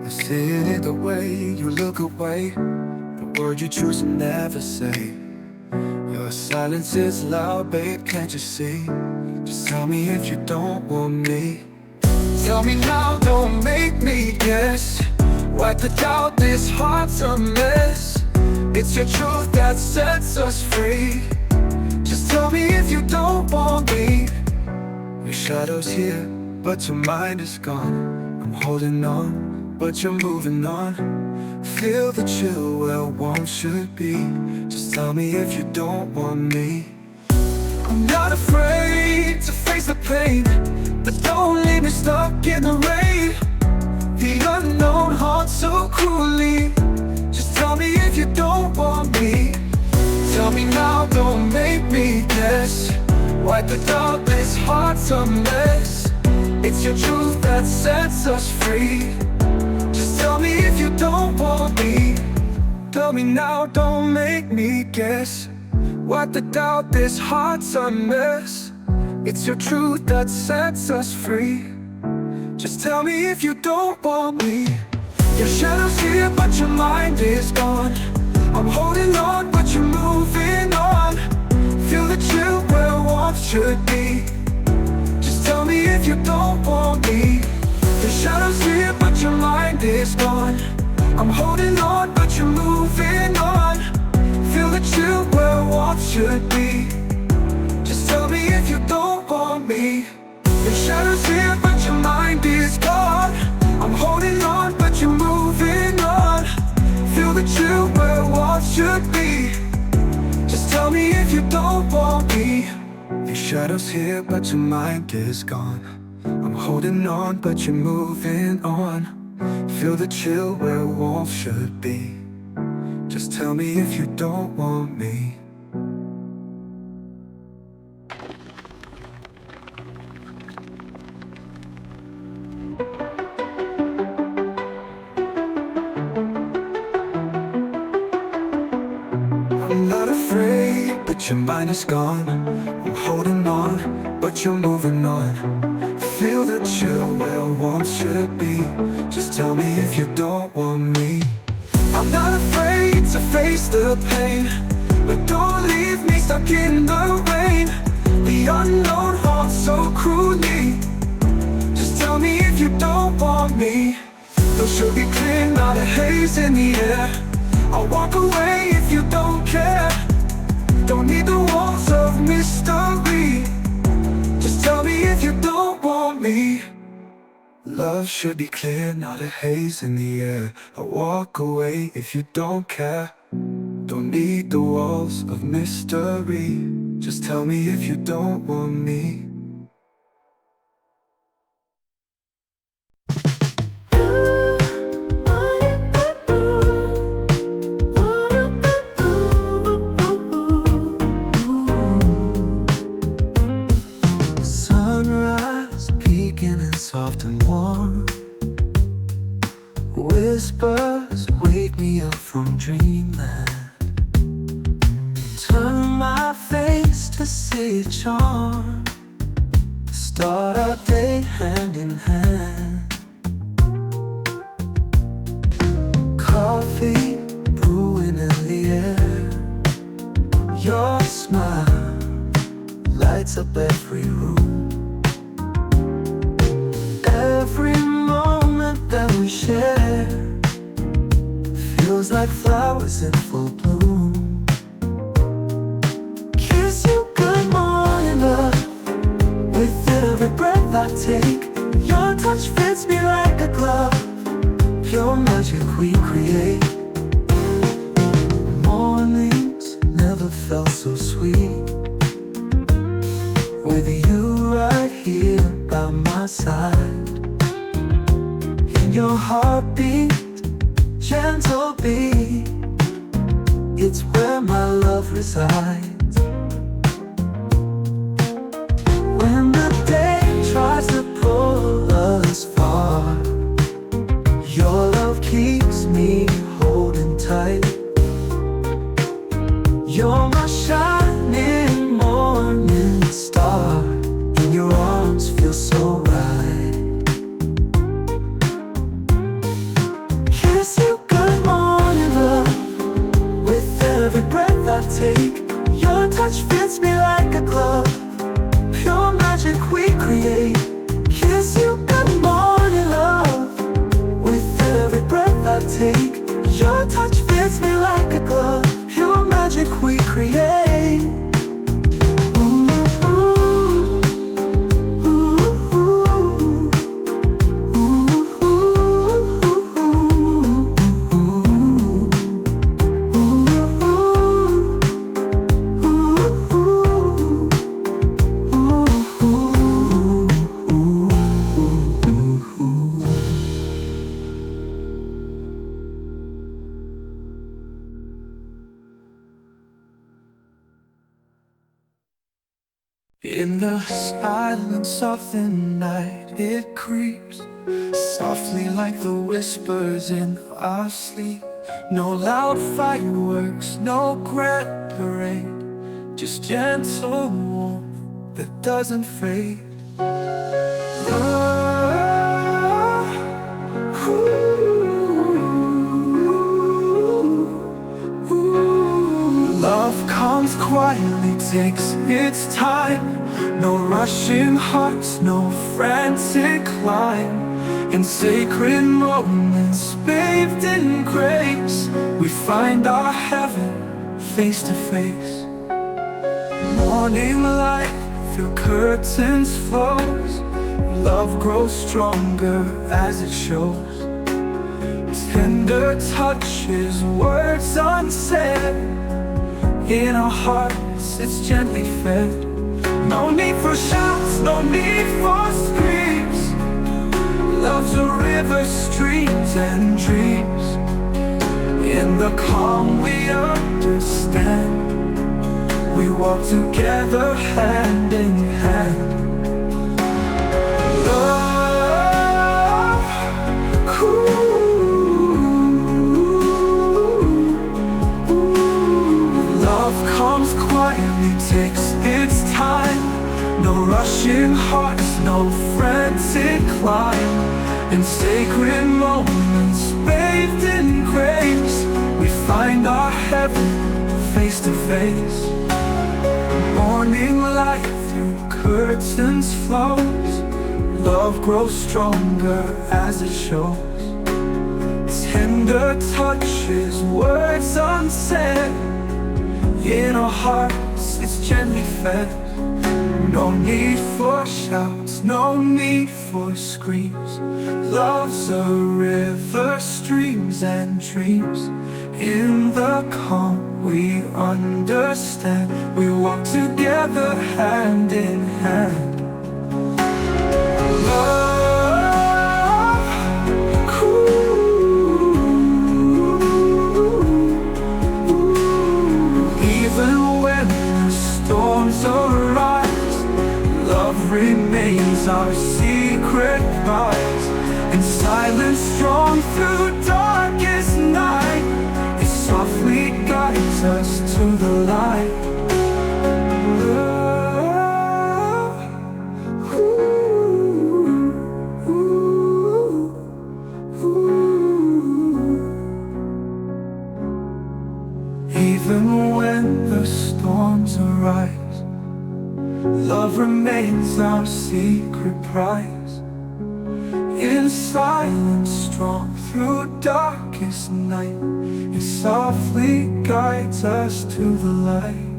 I see it the way you look away, the word you choose to never say. Your silence is loud, babe, can't you see? Just tell me if you don't want me. Tell me now, don't make me guess. Wipe the doubt, this heart's a mess. It's your truth that sets us free. Just tell me if you don't want me. Your shadow's here, but your mind is gone. I'm holding on, but you're moving on. Feel the chill where warmth should be. Just tell me if you don't want me. I'm not afraid to face the pain, but don't leave me stuck in the rain. The unknown haunts so cruelly. Just tell me if you don't want me. Tell me now, don't make me guess. Wipe the doubt, this heart's a mess. It's your truth that sets us free. Just tell me if you don't want me. Tell me now, don't make me guess. Wipe the doubt, this heart's a mess. It's your truth that sets us free. Just tell me if you don't want me. Your shadow's here, but your mind is gone. I'm holding on, but you're moving on. Feel the chill where warmth should be. Just tell me if you don't want me. Your shadow's here, but your mind is gone. I'm holding on, but you're moving on. Feel the chill where warmth should be. Just tell me if you don't want me. Your shadow's here, but your mind is gone. I'm holding on, but you're moving on. Feel the chill where warmth should be. Just tell me if you don't want me. Your shadow's here, but your mind is gone. I'm holding on, but you're moving on. Feel the chill where warmth should be. Just tell me if you don't want me. I'm not afraid, but your mind is gone. I'm holding on, but you're moving on. Feel the chill where warmth should be. Just tell me if you don't want me. I'm not afraid to face the pain, but don't leave me stuck in the rain. The unknown haunts so cruelly. Just tell me if you don't want me. Though should be clear, not a haze in the air. I'll walk away if you don't care. Don't need the walls of mystery. Just tell me if you don't want me. Love should be clear, not a haze in the air. I'll walk away if you don't care. Don't need the walls of mystery. Just tell me if you don't want me. Soft and warm whispers wake me up from dreamland. Turn my face to see your charm. Start our day hand in hand. Coffee brewing in the air. Your smile lights up every room. Every moment that we share feels like flowers in full bloom. Kiss you good morning, love, with every breath I take. Your touch fits me like a glove. Pure magic we create. Mornings never felt so sweet, with you right here by my side. In your heartbeat, gentle beat, it's where my love resides. When the day tries to pull us far, your love keeps me holding tight. You're my shining morning star. In your arms feel so right. In the silence of the night, it creeps softly like the whispers in our sleep. No loud fireworks, no grand parade, just gentle warmth that doesn't fade. Love comes quietly, takes its time. No rushing hearts, no frantic climb. In sacred moments, bathed in grace, we find our heaven face to face. Morning light through curtains flows. Love grows stronger as it shows. Tender touches, words unsaid. In our hearts, it's gently fed. No need for shouts, no need for screams. Love's a river, streams and dreams. In the calm we understand. We walk together hand in hand. Love, love comes quietly, takes its time. No rushing hearts, no frantic climb. In sacred moments, bathed in grace, we find our heaven face to face. Morning light through curtains flows. Love grows stronger as it shows. Tender touches, words unsaid. In our hearts, it's gently fed. No need for shouts, no need for screams. Love's a river, streams and dreams. In the calm we understand. We walk together hand in hand. Love, even when the storms arise, love remains our secret prize. In silence strong through darkest night, it softly guides us to the light. Even when the storms arise, love remains our secret prize. In silence strong through darkest night, it softly guides us to the light.